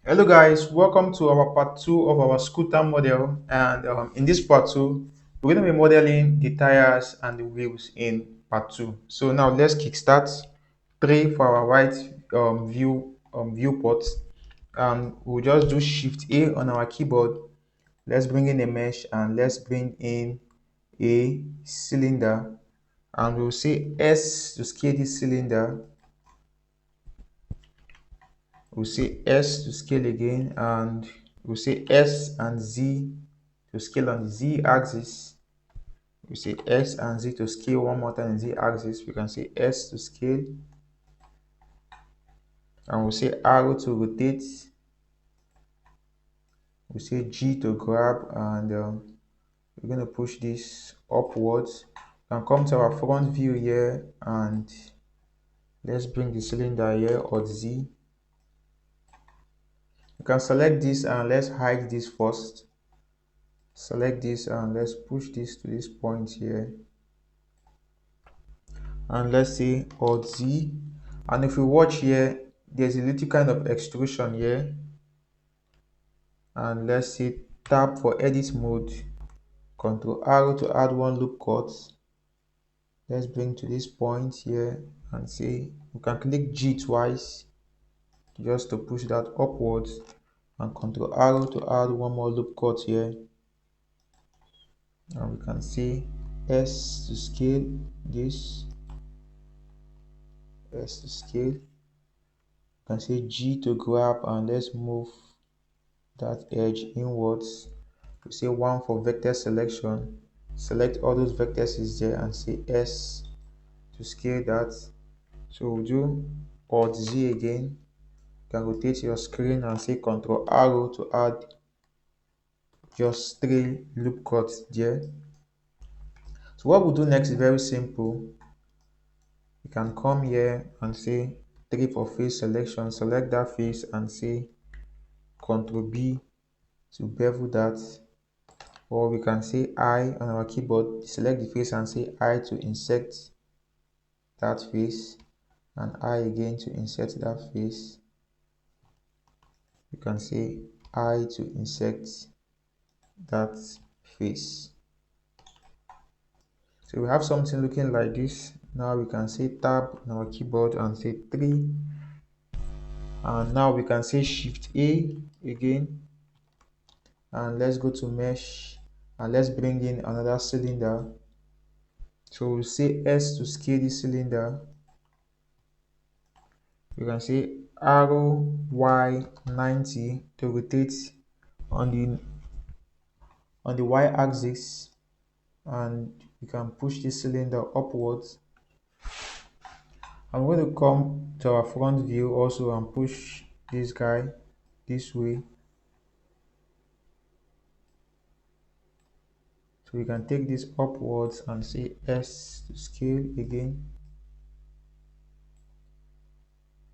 Hello guys, welcome to our part 2 of our scooter model, and in this part 2 we're going to be modeling the tires and the wheels in part 2. So now let's kickstart. 3 for our right viewport, and we'll just do shift A on our keyboard. Let's bring in a mesh and let's bring in a cylinder, and we'll say S to scale this cylinder. We'll say S to scale again, and we'll say S and Z to scale on the Z axis. We say S and Z to scale one more time on the Z axis. We can say S to scale, and we'll say arrow to rotate. We say G to grab, and we're going to push this upwards. We can come to our front view here, and let's bring the cylinder here, or Z. You can select this and let's hide this first. Select this and let's push this to this point here, and let's say Alt Z. And if you watch here, there's a little kind of extrusion here, and let's say tap for edit mode, control arrow to add one loop cut. Let's bring to this point here and say we can click G twice just to push that upwards, and control arrow to add one more loop cut here, and we can say S to scale this, S to scale. You can say G to grab, and let's move that edge inwards. We say 1 for vector selection. Select all those vectors is there and say S to scale that. So we'll do Alt Z again. You can rotate your screen and say Control arrow to add just 3 loop cuts there. So what we'll do next is very simple. You can come here and say 3 for face selection. Select that face and say Control B to bevel that, or we can say I on our keyboard. Select the face and say I to insert that face, and I again to insert that face. You can say I to insert that face. So we have something looking like this. Now we can say tab on our keyboard and say 3, and now we can say shift A again, and let's go to mesh and let's bring in another cylinder. So we'll say S to scale this cylinder. You can say arrow Y 90 to rotate on the Y axis, and you can push this cylinder upwards. I'm going to come to our front view also and push this guy this way. So we can take this upwards and say S to scale again.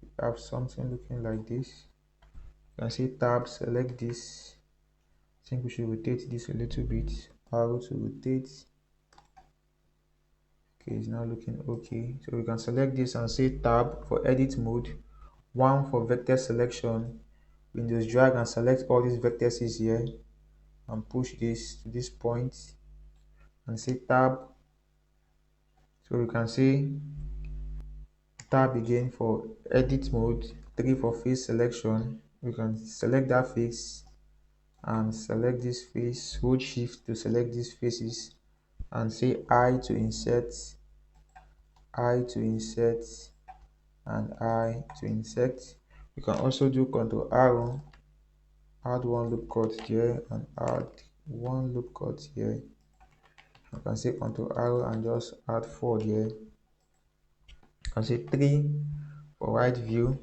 We have something looking like this. You can say tab, select this. I think we should rotate this a little bit. Arrow to rotate. Okay, it's now looking okay. So we can select this and say tab for edit mode, 1 for vector selection. Windows drag and select all these vectors here and push this to this point and say tab. So we can say tab again for edit mode, 3 for face selection. We can select that face and select this face, hold shift to select these faces, and say I to insert, I to insert, and I to insert. You can also do control arrow, add one loop cut here and add one loop cut here. You can say control arrow and just add 4 here. You can say 3 for right view.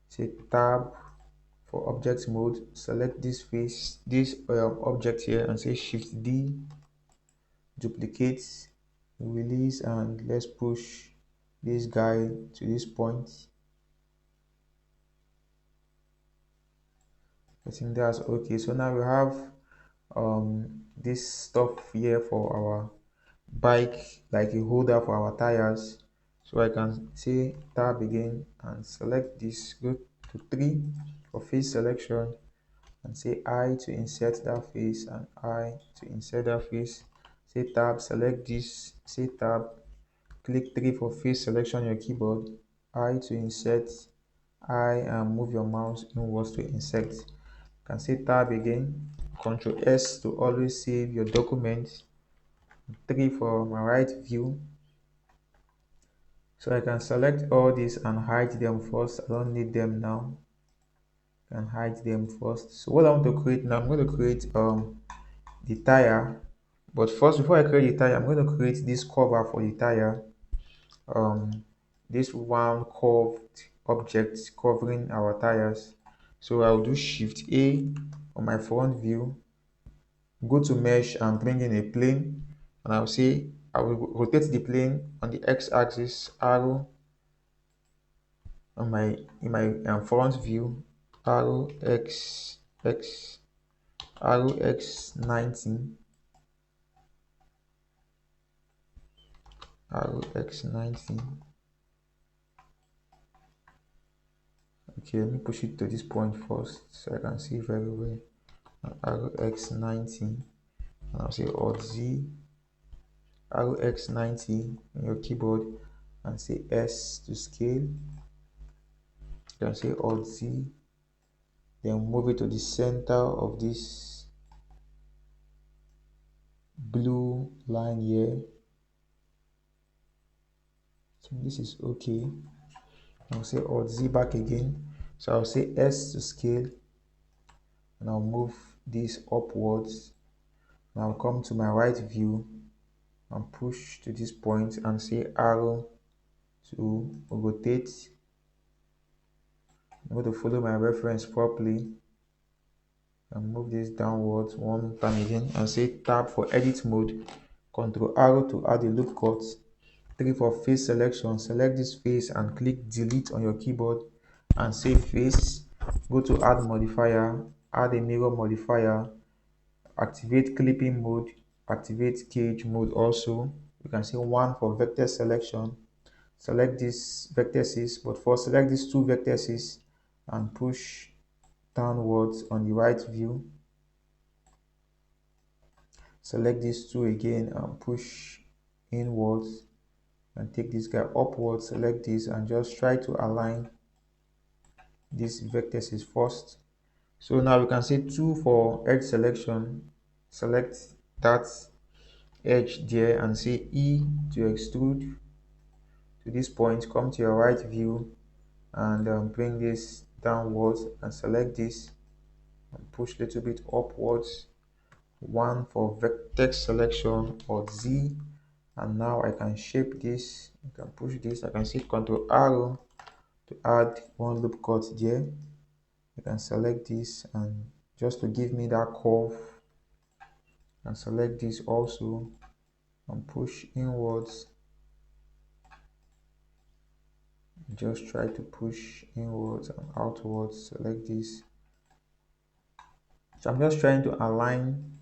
Say tab for object mode. Select this face, this object here, and say shift D. Duplicate, release, and let's push this guy to this point. I think that's okay. So now we have this stuff here for our bike, like a holder for our tires. So I can say tab again and select this, go to 3 for face selection and say I to insert that face and I to insert that face. Say tab, select this, say tab, click 3 for face selection on your keyboard, I to insert, I and move your mouse inwards to insert. You can say tab again, Ctrl S to always save your document, 3 for my right view. So I can select all these and hide them first. I don't need them now. I can hide them first. So what I want to create now, I'm going to create the tire. But first, before I create the tire, I'm going to create this cover for the tire. Um, this one curved object covering our tires. So I'll do Shift A on my front view, go to mesh and bring in a plane, and I'll say I will rotate the plane on the x-axis, arrow on my in my front view, arrow x, arrow x90, arrow x90. Okay, let me push it to this point first so I can see very well. Arrow x90, and I'll say Alt Z, arrow x90 on your keyboard, and say S to scale. You can say Alt Z, then move it to the center of this blue line here. So this is okay. I'll say Alt Z back again. So I'll say S to scale, and I'll move this upwards. And I'll come to my right view and push to this point and say arrow to rotate. I'm going to follow my reference properly and move this downwards one time again and say tab for edit mode, Ctrl arrow to add a loop cut, 3 for face selection, select this face and click delete on your keyboard and say face, go to add modifier, add a mirror modifier, activate clipping mode, activate cage mode also. You can say 1 for vector selection, select these vertices, but first select these 2 vertices and push downwards on the right view. Select these 2 again and push inwards and take this guy upwards. Select this and just try to align these vertices first. So now we can say 2 for edge selection. Select that edge there and say E to extrude to this point. Come to your right view and bring this downwards and select this and push a little bit upwards. 1 for vertex selection or Z, and now I can shape this. I can push this. I can see Ctrl arrow to add 1 loop cut there. I can select this and just to give me that curve, and select this also and push inwards. Just try to push inwards and outwards. Select this. So I'm just trying to align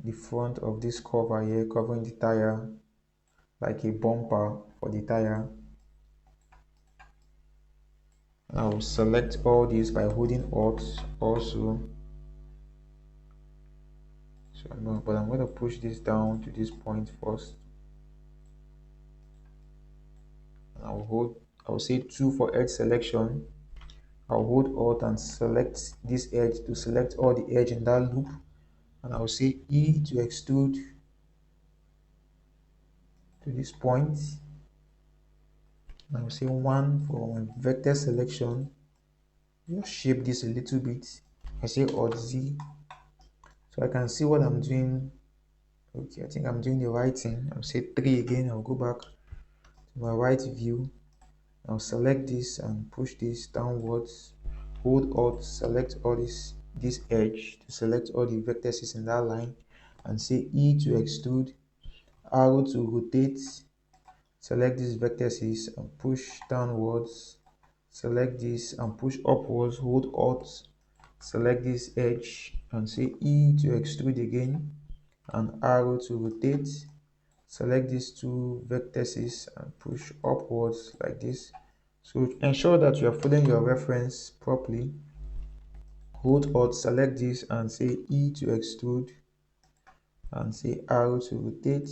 the front of this cover here, covering the tire like a bumper for the tire. I will select all these by holding Alt also. So I'm going to push this down to this point first. And I will say 2 for edge selection. I'll hold Alt and select this edge to select all the edge in that loop. And I'll say E to extrude to this point. And I'll say 1 for my vector selection. Just shape this a little bit. I say Alt Z so I can see what I'm doing. Okay, I think I'm doing the right thing. I'll say 3 again. I'll go back to my right view. I'll select this and push this downwards. Hold Alt, select all this edge to select all the vertices in that line and say E to extrude, arrow to rotate. Select these vertices and push downwards. Select this and push upwards. Hold Alt, select this edge and say E to extrude again and arrow to rotate. Select these 2 vertices and push upwards like this So ensure that you are following your reference properly. Hold Alt, select this and say E to extrude and say R to rotate.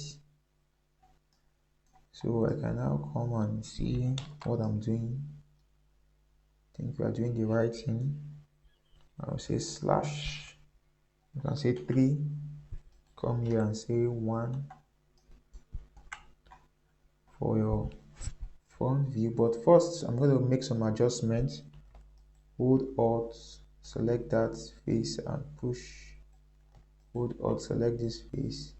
So I can now come and see what I'm doing. I think we are doing the right thing. I'll say slash. You can say 3. Come here and say 1 for your front view. But first, I'm going to make some adjustments. Hold Alt, select that face and push. Hold Alt, select this face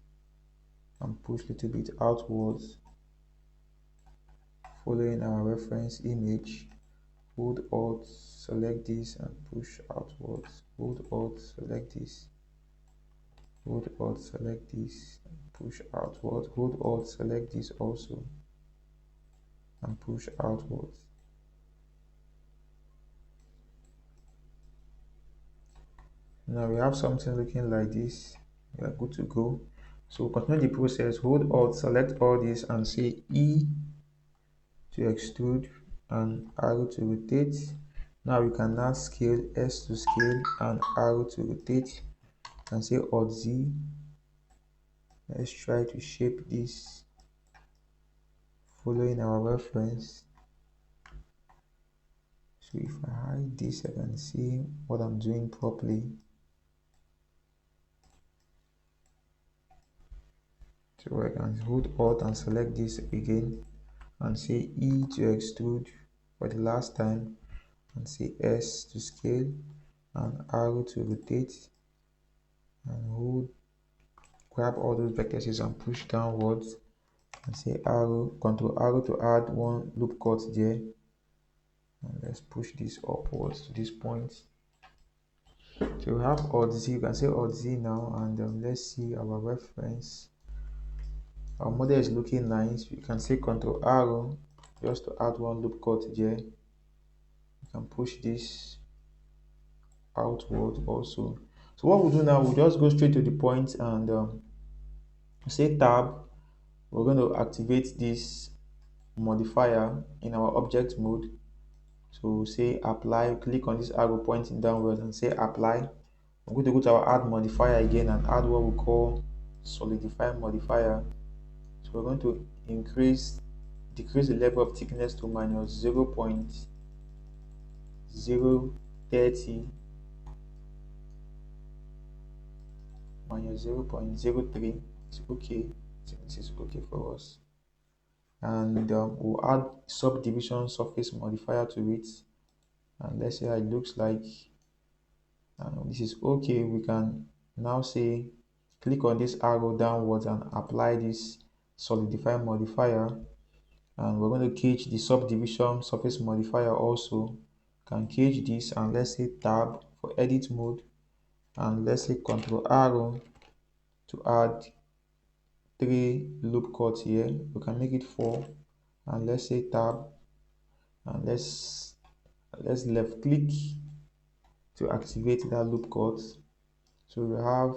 and push a little bit outwards, following our reference image. Hold Alt, select this and push outwards. Hold Alt, select this. Hold Alt, select this and push outwards. Hold Alt, select this also and push outwards. Now we have something looking like this. We are good to go. So continue the process. Hold Alt, select all this and say E to extrude and arrow to rotate. Now we can now scale, S to scale and arrow to rotate, and say Alt Z. Let's try to shape this following our reference. So if I hide this, I can see what I'm doing properly. So I can hold Alt and select this again and say E to extrude for the last time and say S to scale and arrow to rotate, and hold, grab all those vectors and push downwards and say arrow, control arrow to add one loop cut there, and let's push this upwards to this point. So we have Alt Z. You can say Alt Z now, and let's see our reference. Our model is looking nice. You can say control arrow just to add one loop cut there. You can push this outward also. So what we'll do now, we'll just go straight to the point and say tab. We're going to activate this modifier in our object mode. So say apply, click on this arrow pointing downwards and say apply. I'm going to go to our add modifier again and add what we call solidify modifier. So we're going to decrease the level of thickness to minus 0.030, minus 0.03. It's okay. This is okay for us. And we'll add subdivision surface modifier to it. And let's see how it looks like. And this is okay. We can now say click on this arrow downwards and apply this solidify modifier, and we're going to cage the subdivision surface modifier also. Can cage this, and let's say tab for edit mode, and let's say control arrow to add 3 loop cuts here. We can make it 4, and let's say tab, and let's left click to activate that loop cut. So we have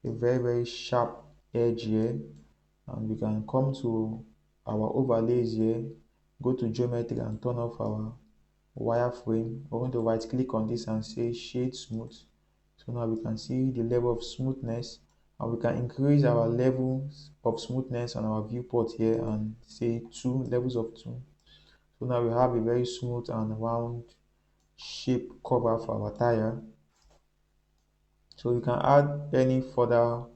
a very sharp edge here, and we can come to our overlays here, go to geometry and turn off our wireframe. We're going to right click on this and say shade smooth. So now we can see the level of smoothness, and we can increase our levels of smoothness on our viewport here and say 2 levels of 2. So now we have a very smooth and round shape cover for our tire. So you can add any further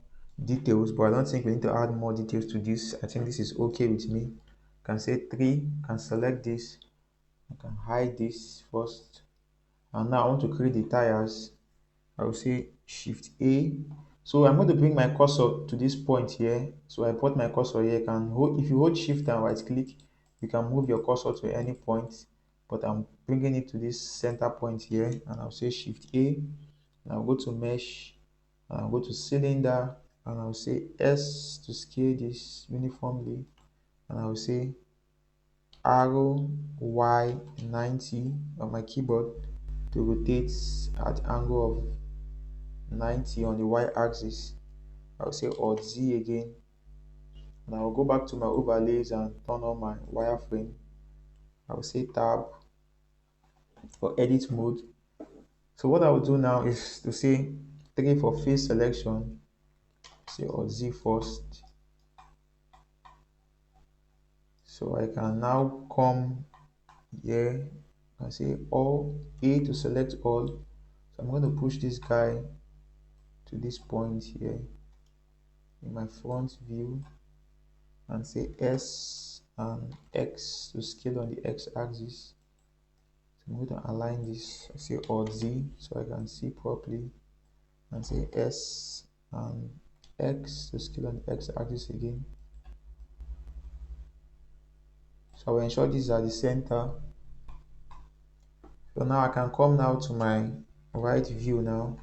details, but I don't think we need to add more details to this. I think this is okay with me. Can say 3, can select this, I can hide this first, and now I want to create the tires. I will say shift A. So I'm going to bring my cursor to this point here. So I put my cursor here. Can hold, if you hold shift and right click, you can move your cursor to any point, but I'm bringing it to this center point here, and I'll say shift A, and I'll go to mesh, and I'll go to cylinder, and I'll say S to scale this uniformly, and I'll say arrow Y 90 on my keyboard to rotate at the angle of 90 on the Y axis. I'll say Alt Z again, and I'll go back to my overlays and turn on my wireframe, I will say tab for edit mode. So what I will do now is to say 3 for face selection, say Alt Z first. So I can now come here and say all, A to select all. So I'm going to push this guy to this point here in my front view and say S and X to scale on the X axis. So I'm going to align this, I say Alt Z so I can see properly, and say S and X to scale on the X axis again. So I will ensure these are the center. So now I can come now to my right view now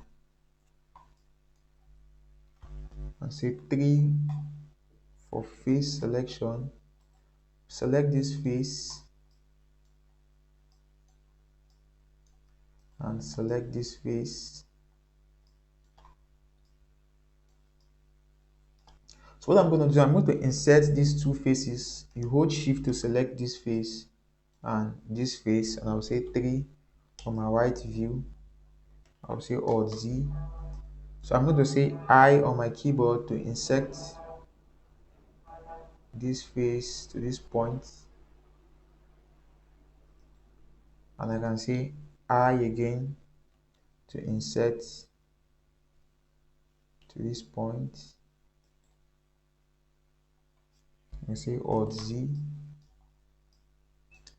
and say 3 for face selection. Select this face and select this face. So what I'm going to do, I'm going to insert these two faces. You hold shift to select this face and this face, and I'll say 3 for my right view. I'll say Alt Z. So I'm going to say I on my keyboard to insert this face to this point, and I can say I again to insert to this point. I can say Alt Z.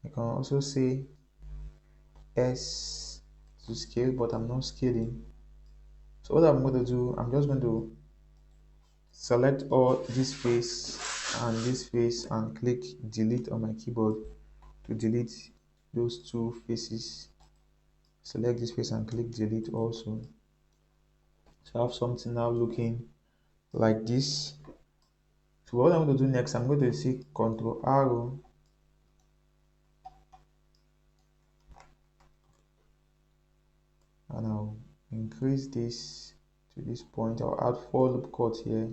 I can also say S to scale, but I'm not scaling. So what I'm going to do, I'm just going to select all this face and click delete on my keyboard to delete those two faces. Select this face and click delete also. So I have something now looking like this. So what I'm going to do next, I'm going to say Control arrow and I'll increase this to this point. I'll add 4 loop cuts here.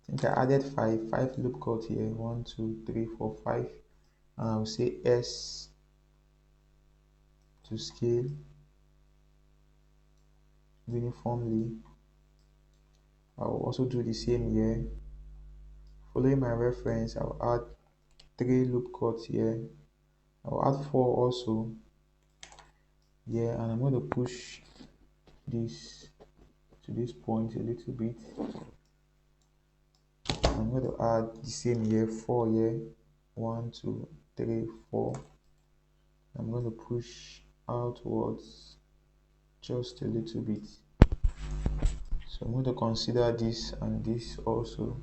I think I added 5 loop cuts here. 1, 2, 3, 4, 5. And I'll say S to scale uniformly. I'll also do the same here. Following my reference, I'll add 3 loop cuts here. I'll add 4 also here, and I'm going to push this to this point a little bit. I'm going to add the same here, 4 here. 1, 2, 3, 4. I'm going to push outwards just a little bit. So I'm going to consider this and this also.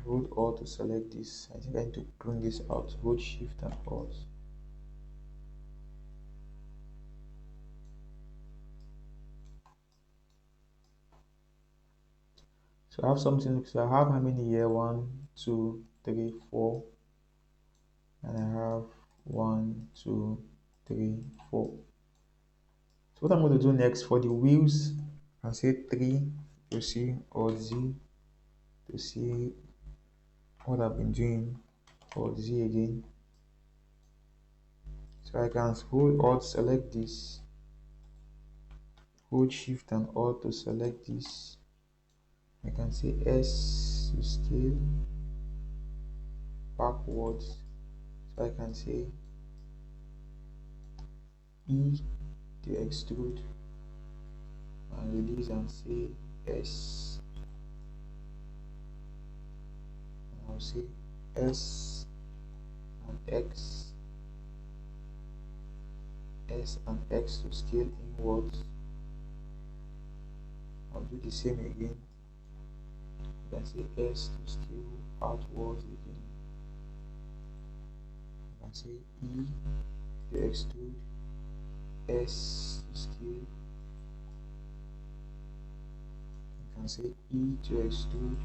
Hold Alt to select this. I think I need to bring this out. Hold Shift and Alt. So I have something. So I have how many here? 1, 2, 3, 4, and I have 1, 2, 3, 4. So what I'm going to do next for the wheels, I say 3 to see Alt Z to see what I've been doing. Alt Z again. So I can hold Alt, select this, hold Shift and Alt to select this. I can say S to scale backwards. So I can say E to extrude and release and say S. And I'll say S and X. S and X to scale inwards. I'll do the same again. You can say S to scale outwards again. You can say E to extrude, S to scale. You can say E to extrude,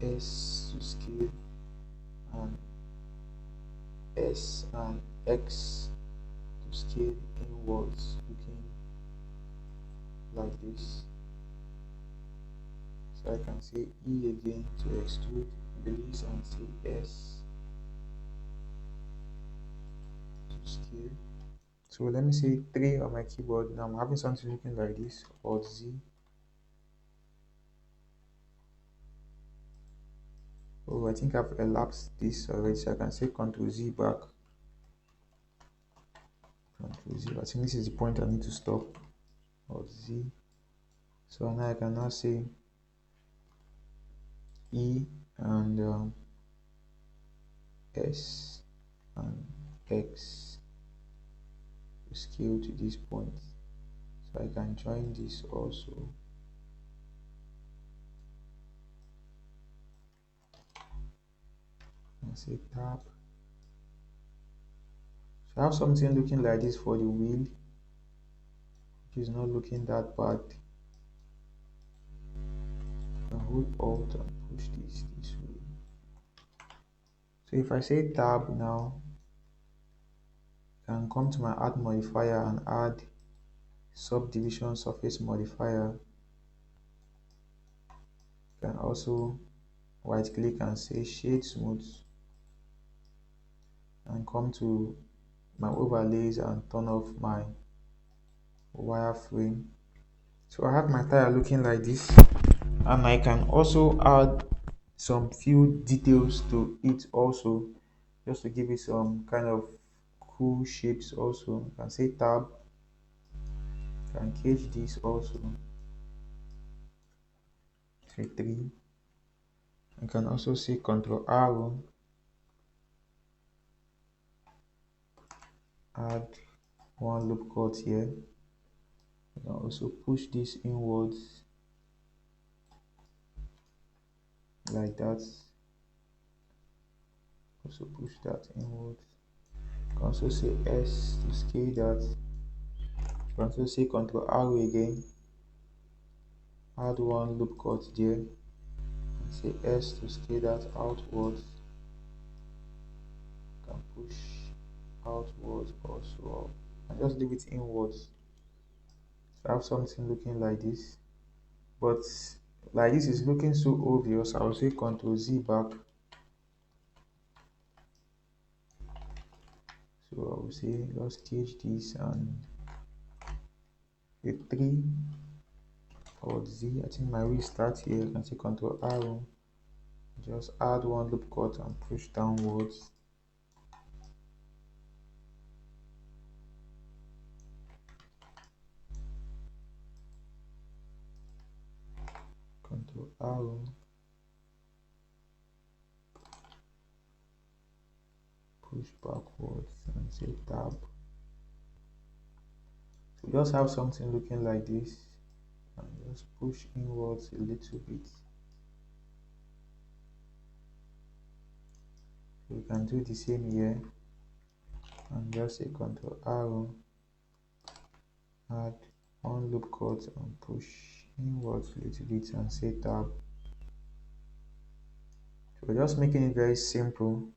S to scale, and S and X to scale inwards, looking like this. So I can say E again to extrude, release, and say S to scale. So let me say 3 on my keyboard. Now I'm having something looking like this, Alt Z. Oh, I think I've elapsed this already, so I can say Ctrl Z back. Ctrl Z. I think this is the point I need to stop. Alt Z. So now I can now say E and S and X to scale to this point. So I can join this also. And say tab. So I have something looking like this for the wheel, which is not looking that bad. I can hold Alt and push this way. So if I say tab now, I can come to my add modifier and add subdivision surface modifier. You can also right click and say shade smooth and come to my overlays and turn off my wireframe. So I have my tire looking like this, and I can also add some few details to it also, just to give it some kind of cool shapes also. I can say tab, can cage this also, say 3. I can also say Ctrl arrow, add one loop cut here. I can also push this inwards like that. Also push that inwards. You can also say S to scale that. You can also say Ctrl arrow again, add one loop cut there, and say S to scale that outwards. You can push outwards also, and just leave it inwards. So I have something looking like this, but like this is looking so obvious. I will say Ctrl Z back. So I will say let's cage this and a 3 or Z. I think my wheel starts here. I can say Ctrl arrow, just add one loop cut and push downwards. Ctrl arrow, push backwards and say tab. So just have something looking like this and just push inwards a little bit. So you can do the same here and just say Ctrl arrow, add one loop cut and push inwards a little bit and say tab. So we're just making it very simple.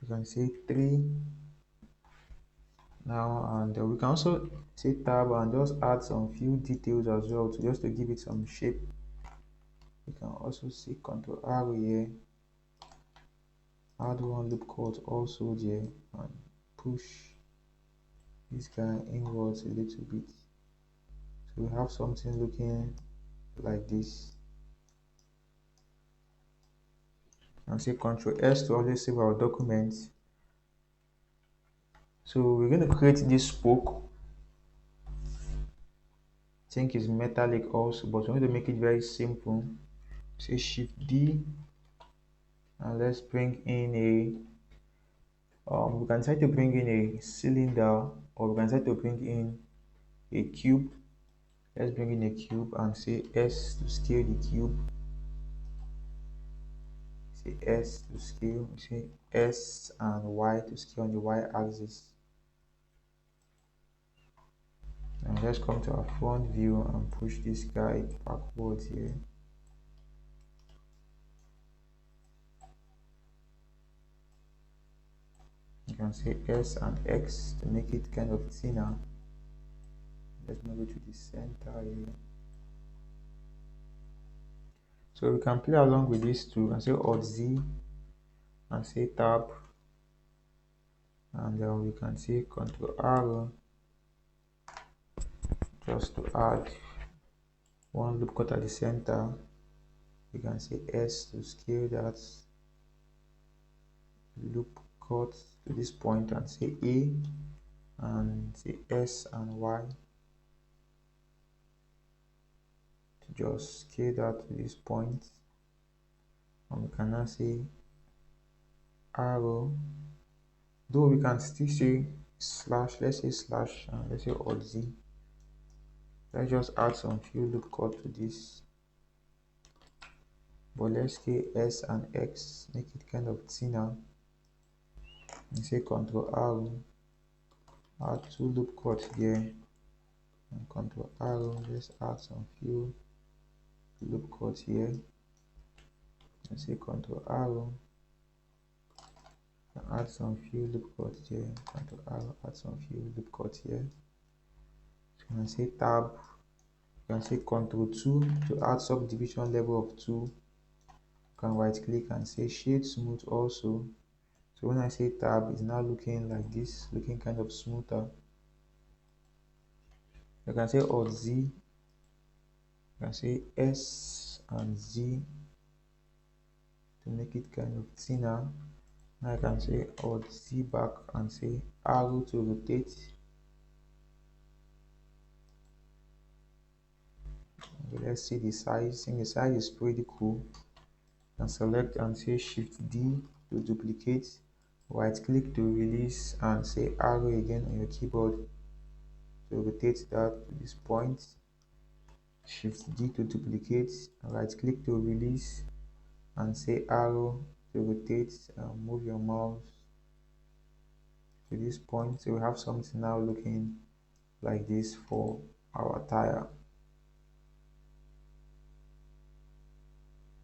You can say 3 now, and we can also say tab and just add some few details as well, to just to give it some shape. You can also say Ctrl arrow here, add one loop cut also there and push this guy inwards a little bit. So we have something looking like this. And say Ctrl S to always save our documents. So we're going to create this spoke. I think it's metallic also, but we're going to make it very simple. Say Shift D and let's bring in we can try to bring in a cylinder, or we can try to bring in a cube. Let's bring in a cube and say S to scale the cube. Say S to scale, say S and Y to scale on the Y axis. And let's come to our front view and push this guy backwards here. You can say S and X to make it kind of thinner. Let's move it to the center here. So we can play along with this too and say Alt Z and say tab, and then we can say Control arrow just to add one loop cut at the center. We can say S to scale that loop cut to this point and say A, and say S and Y to just scale that to this point. And we can now say arrow, though we can still say slash, let's say slash, and let's say Alt Z. Let's just add some few loop cut to this, but let's say S and X, make it kind of thinner, and say Control arrow, add two loop cut here, and Control arrow, let's add some few loop cut here, and say Control arrow, and add some few loop cut here, Control arrow, add some few loop cut here. So you can say tab, you can say Control 2 to add subdivision level of 2. You can right click and say shade smooth also. So when I say tab, it's now looking like this, looking kind of smoother. You can say Alt Z, you can say S and Z to make it kind of thinner. Now I can say Alt Z back and say arrow to rotate. Okay, let's see the size. I think the size is pretty cool. And select and say Shift D to duplicate, right click to release, and say arrow again on your keyboard to rotate that to this point. Shift D to duplicate, right click to release, and say arrow to rotate, and move your mouse to this point. So we have something now looking like this for our tire.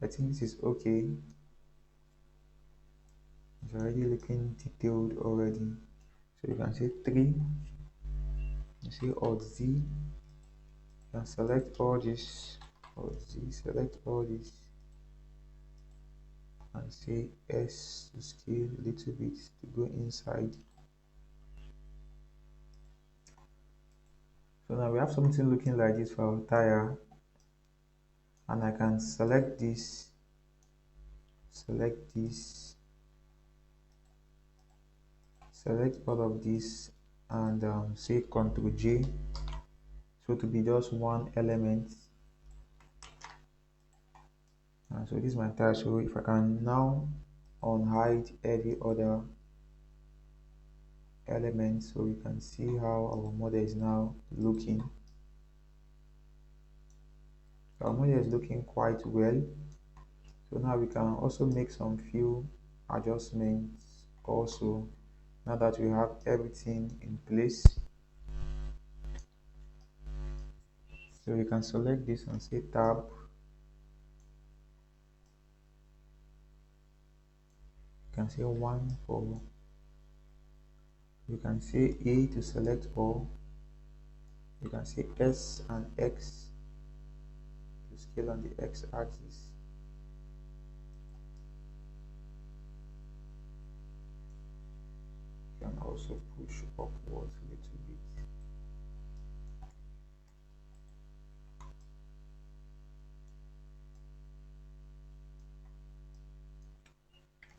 I think this is okay. It's already looking detailed already. So you can say 3, you say Alt Z, you can select all this, Alt Z, select all this, and say S to scale a little bit to go inside. So now we have something looking like this for our tire, and I can select this, select all of this, and say Ctrl J, so to be just one element. And so this is my tire. So if I can now unhide every other element, so we can see how our model is now looking. So our model is looking quite well. So now we can also make some few adjustments also, now that we have everything in place. So you can select this and say tab, you can say 1 for, you can say A to select all, you can say S and X to scale on the X axis. You can also push upwards a little bit.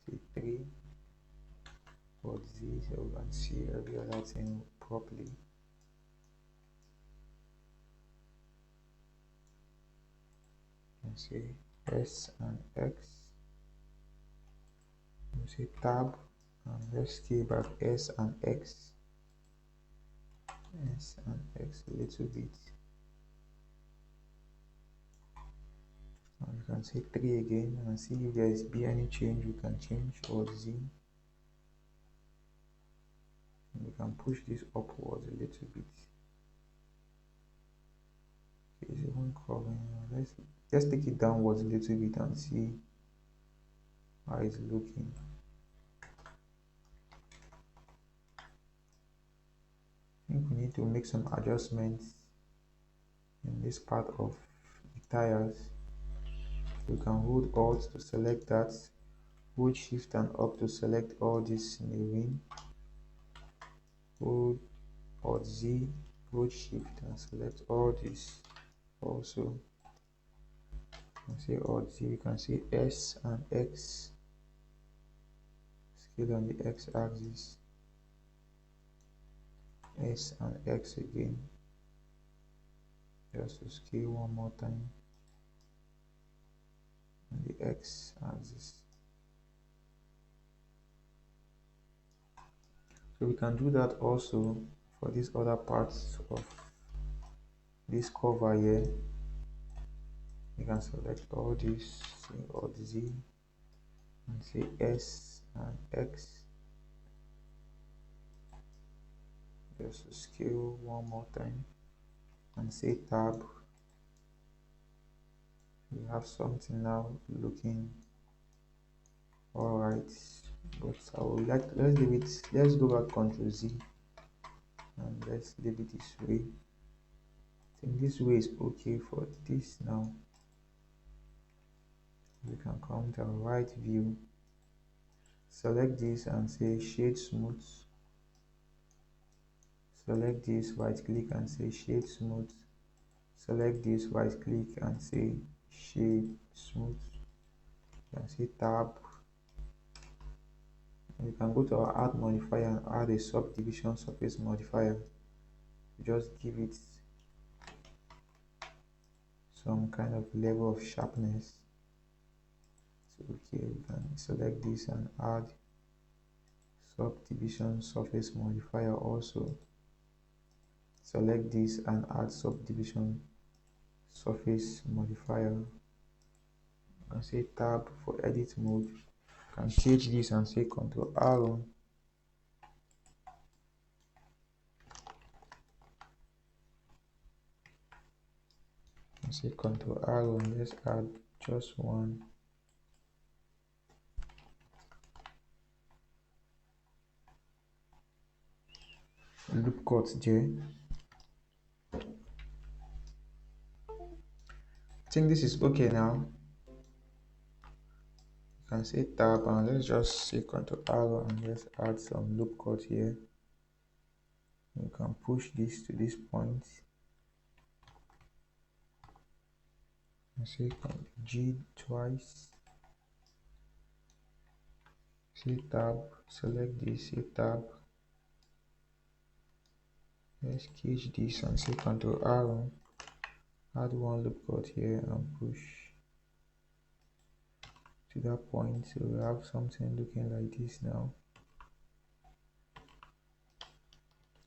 Say 3 for Z, so we can see every other thing properly. You can say S and X. You say tab, and let's scale back S and X. S and X a little bit. And you can say 3 again and see if there is any change. We can change or Z. And we can push this upwards a little bit. Okay, it's even covering. Let's take it downwards a little bit and see how it's looking. I think we need to make some adjustments in this part of the tires. You can hold Alt to select that, hold Shift and up to select all this in a ring, hold Alt Z, hold Shift and select all this also. You can see Alt Z, you can see S and X, scale on the X axis, S and X again, just to scale one more time on the X axis. So we can do that also for these other parts of this cover here. You can select all this, say Alt Z and say S and X, just to scale one more time and say tab. We have something now looking alright, but I would like let's leave it, let's go back Ctrl Z and let's leave it this way. I think this way is okay for this now. We can come to our right view, select this and say shade smooth, select this, right click and say shade smooth, select this, right click and say shade smooth. You can say tab. We can go to our add modifier and add a subdivision surface modifier. Just give it some kind of level of sharpness. So okay, we can select this and add subdivision surface modifier also. Select this and add subdivision surface modifier. You can say tab for edit mode. You can change this and say Ctrl R. And say Ctrl R. Let's add just one. Loop cut there. I think this is okay now. You can say tab and let's just say Ctrl R and let's add some loop cut here. You can push this to this point. And say G twice. Say tab, select this, say tab. Let's cage this and say Ctrl R. Add one loop cut here and push to that point. So we have something looking like this now.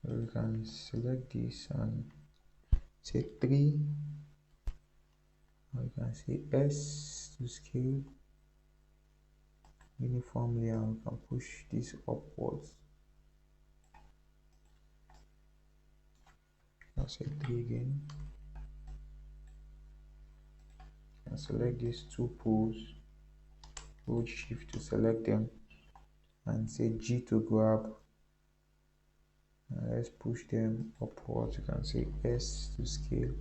So we can select this and say 3. Or you can say S to scale uniformly and we can push this upwards. I'll say 3 again. And select these two poles. Hold Shift to select them and say G to grab. And let's push them upwards. You can say S to scale.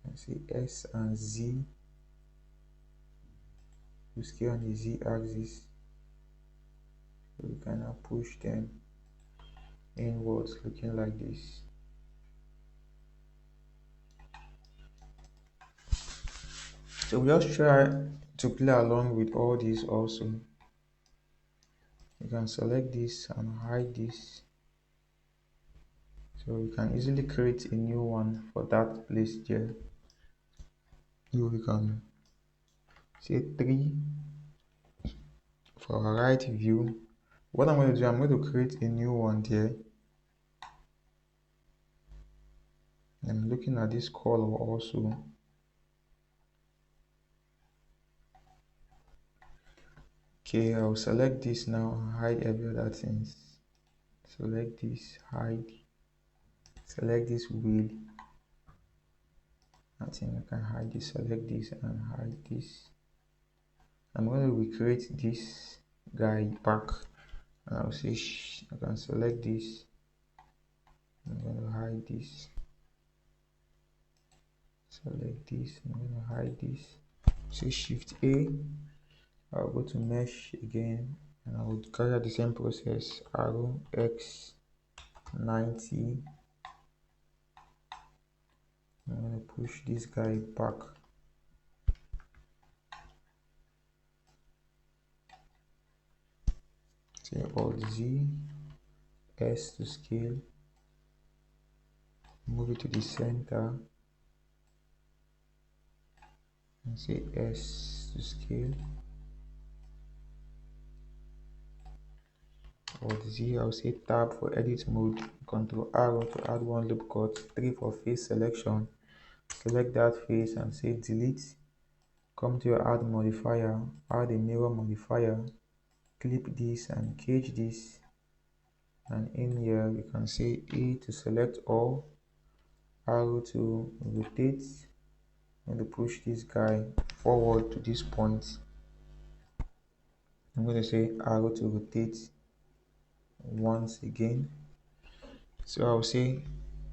And say S and Z to scale on the Z axis. So we can now push them inwards, looking like this. So we just try to play along with all these also. You can select this and hide this. So we can easily create a new one for that place there. So we can say 3 for our right view. What I'm going to do, I'm going to create a new one there. I'm looking at this color also. Okay, I'll select this now and hide every other things. Select this, hide. Select this wheel. I think I can hide this. Select this and hide this. I'm going to recreate this guy back. And I'll say I can select this. I'm going to hide this. select this. I'm going to hide this. Say Shift A. I'll go to mesh again, and I would carry out the same process. Arrow X 90. I'm going to push this guy back. Say Alt Z, S to scale. Move it to the center. And say S to scale. Alt Z, I'll say tab for edit mode. Control arrow to add one loop cut. 3 for face selection. Select that face and say delete. Come to your add modifier, add a mirror modifier, clip this and cage this, and in here you can say E to select all, arrow to rotate. I'm going to push this guy forward to this point. I'm going to say arrow to rotate once again. So I'll say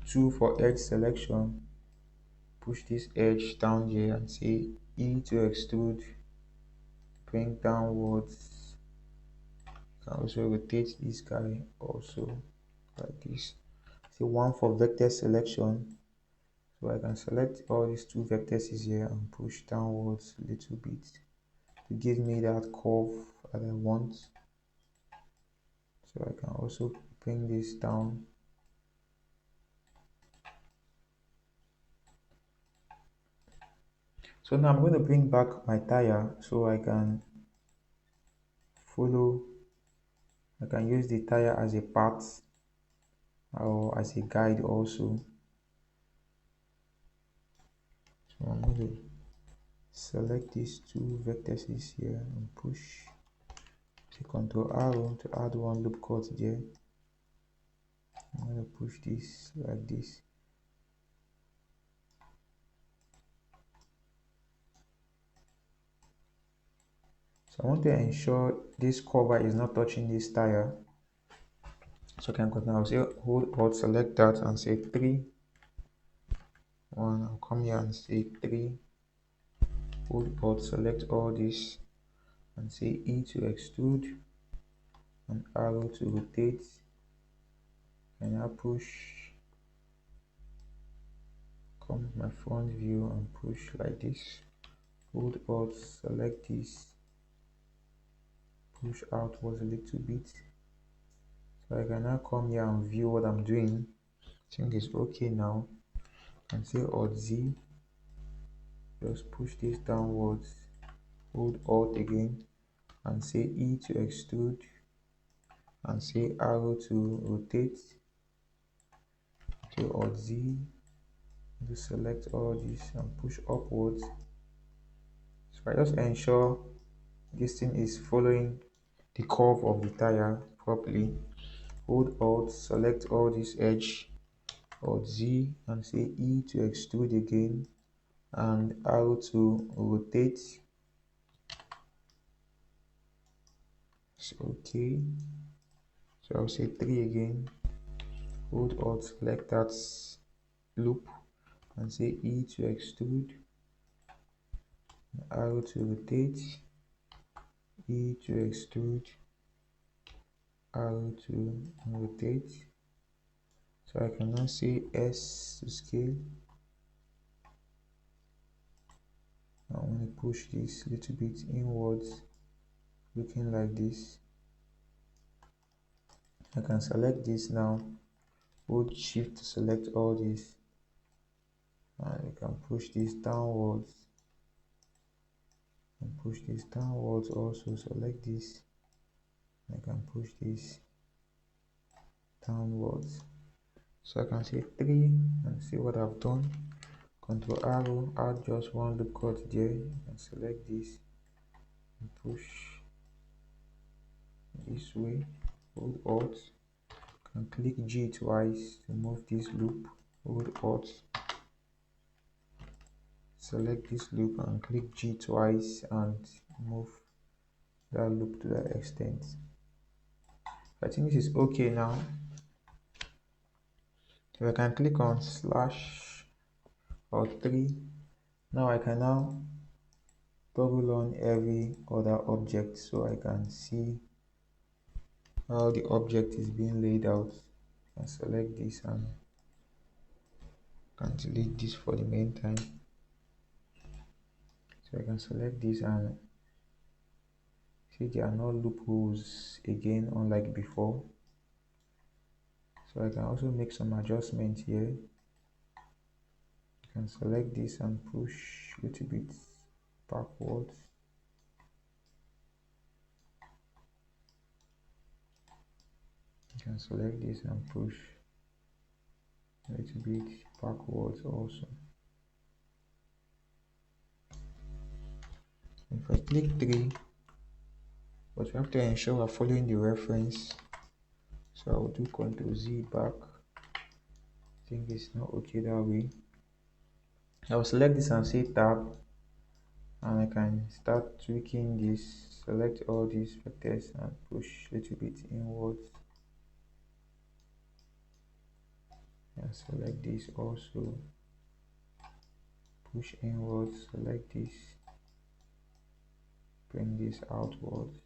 2 for edge selection. Push this edge down here and say E to extrude, bring downwards. You can also rotate this guy also like this. Say 1 for vector selection. So I can select all these 2 vectors here and push downwards a little bit to give me that curve that I want. So I can also bring this down. So now I'm going to bring back my tire so I can follow. I can use the tire as a path or as a guide also. So I'm going to select these 2 vectors here and push. Say Control arrow to add one loop cut there. I'm going to push this like this. So I want to ensure this cover is not touching this tire. So I can continue. I'll say hold Alt, select that and say 3. 1. I'll come here and say 3. Hold Alt, select all this and say E to extrude and arrow to rotate. And now push. Come to my front view and push like this. Hold Alt, select this. Push outwards a little bit. So I can now come here and view what I'm doing. I think it's okay now. And say Alt Z. Just push this downwards. Hold Alt again and say E to extrude and say arrow to rotate. Say Alt Z. To select all this and push upwards. So I just ensure this thing is following the curve of the tire properly. Hold Alt, select all this edge, Alt Z and say E to extrude again and arrow to rotate. So okay. So I'll say 3 again. Hold Alt, select that loop and say E to extrude, arrow to rotate, E to extrude, arrow to rotate. So I can now say S to scale. I want to push this a little bit inwards, looking like this. I can select this now, hold Shift to select all this, and you can push this downwards and push this downwards also. Select this, I can push this downwards. So I can say 3 and see what I've done. Control arrow, add just one loop cut there and select this and push this way. Hold Alt, can click G twice to move this loop. Hold Alt, select this loop and click G twice and move that loop to that extent. I think this is okay now. So I can click on slash or 3 Now I can now toggle on every other object so I can see how the object is being laid out. I select this and can delete this for the meantime. So I can select this and see there are no loopholes again, unlike before. So I can also make some adjustments here. I can select this and push a little bit backwards. I can select this and push a little bit backwards also. If I click 3, but we have to ensure we're following the reference. So I will do Ctrl Z back. I think it's not okay that way. I will select this and say tab, and I can start tweaking this. Select all these vectors and push a little bit inwards. And select this also, push inwards. Select this, bring this outwards.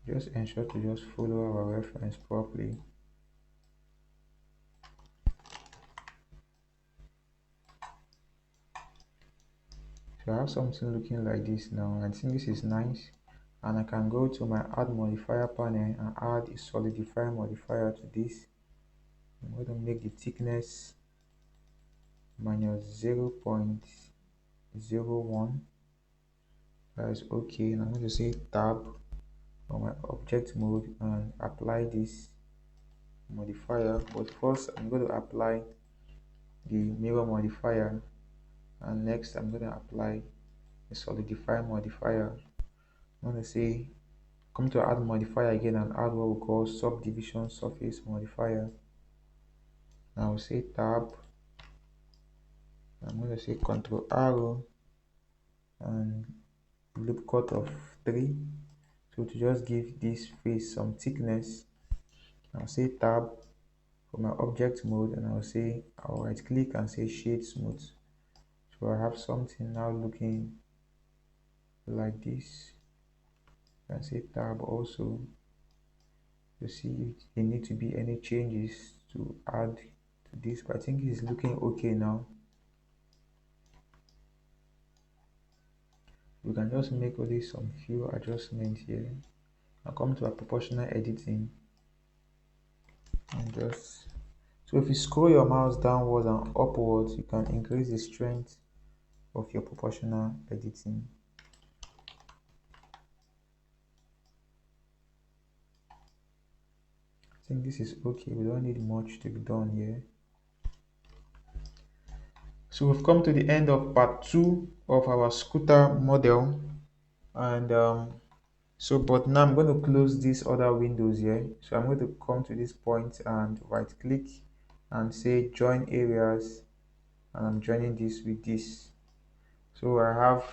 Just ensure to just follow our reference properly. So I have something looking like this now. I think this is nice, and I can go to my add modifier panel and add a solidify modifier to this. I'm going to make the thickness minus 0.01. That is okay, and I'm going to say tab on my object mode and apply this modifier. But first I'm going to apply the mirror modifier, and next I'm going to apply a solidify modifier. I'm going to say come to add modifier again and add what we call subdivision surface modifier. Now I'll say tab. I'm going to say control arrow and loop cut of 3. So to just give this face some thickness, I'll say tab for my object mode, and I'll right click and say shade smooth. So I have something now looking like this. I can say tab also to see if there need to be any changes to add to this, but I think it's looking okay now. We can just make only some few adjustments here. I'll come to our proportional editing and just, so if you scroll your mouse downwards and upwards, you can increase the strength of your proportional editing. I think this is okay. We don't need much to be done here. So we've come to the end of part 2 of our scooter model, and but now I'm going to close these other windows here. So I'm going to come to this point and right click and say join areas, and I'm joining this with this. So I have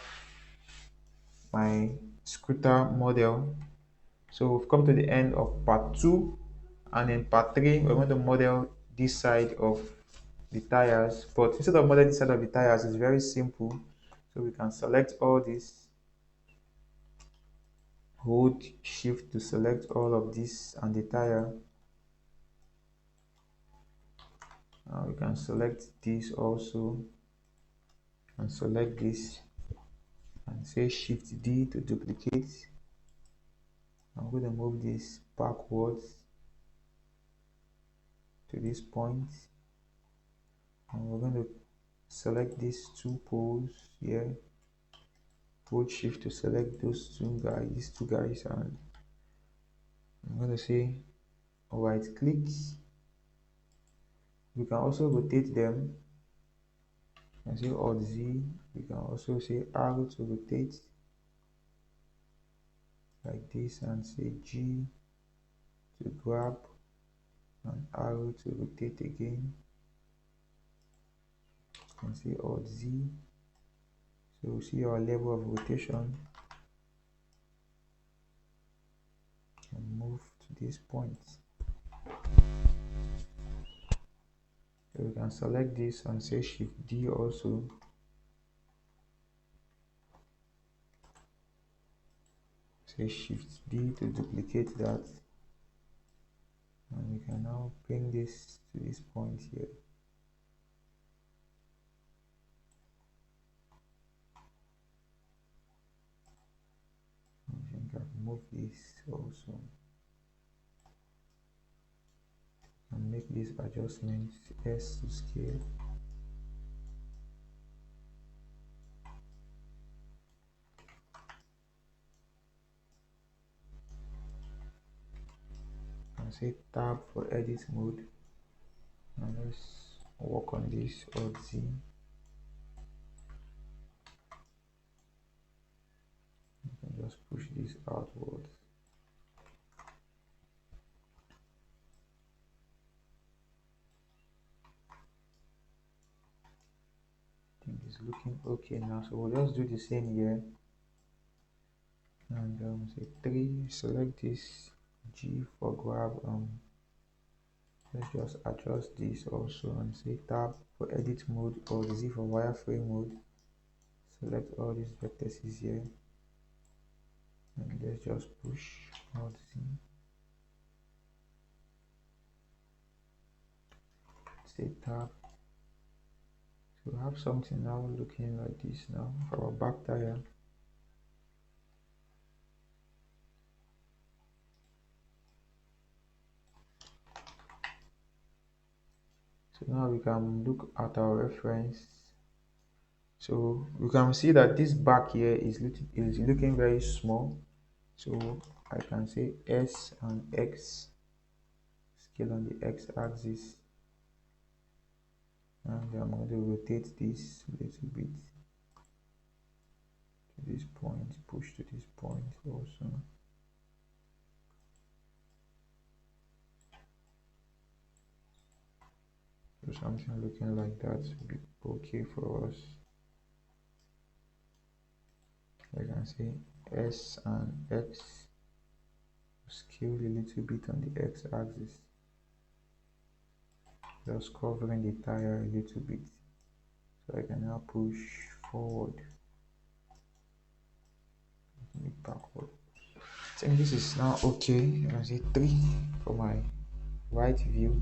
my scooter model. So we've come to the end of part 2, and in part 3 we're going to model this side of the tires. But instead of modeling this side of the tires, it's very simple. So we can select all this, hold shift to select all of this and the tire. We can select this also and select this and say shift D to duplicate. I'm going to move this backwards to this point, and we're going to select these 2 poles here, hold shift to select these two guys, and I'm going to say right click. We can also rotate them and say Alt Z. We can also say arrow to rotate like this, and say G to grab, and arrow to rotate again, and say Alt Z. So we see our level of rotation, and move to to this point. So we can select this and say Shift D also. Say Shift D to duplicate that. And we can now bring this to this point here. I think I've moved this also. And make this adjustment S to scale. And say Tab for edit mode. And let's work on this Alt Z. You can just push this outwards. I think it's looking okay now. So we'll just do the same here. And say 3, select this G for grab. Let's just adjust this also and say Tab for edit mode or Z for wireframe mode. Select all these vertices here and let's just push Alt Z. Say Tab. So we have something now looking like this now for our back tire. So now we can look at our reference. So we can see that this back here is looking very small. So I can say S and X, scale on the X axis. And I'm going to rotate this a little bit to this point, push to this point also. So something looking like that would be okay for us. I can say S and X, scale a little bit on the X axis, just covering the tire a little bit. So I can now push forward, backward. I think this is now okay. I can say 3 for my right view.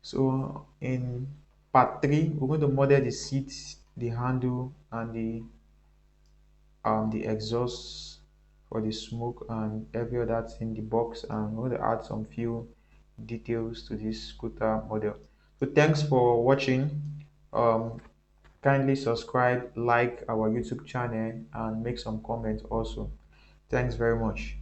So in part 3, we're going to model the seat, the handle, and the exhaust for the smoke and every other thing, the box, and we're going to add some few details to this scooter model. So thanks for watching. Kindly subscribe, like our YouTube channel, and make some comments also. Thanks very much.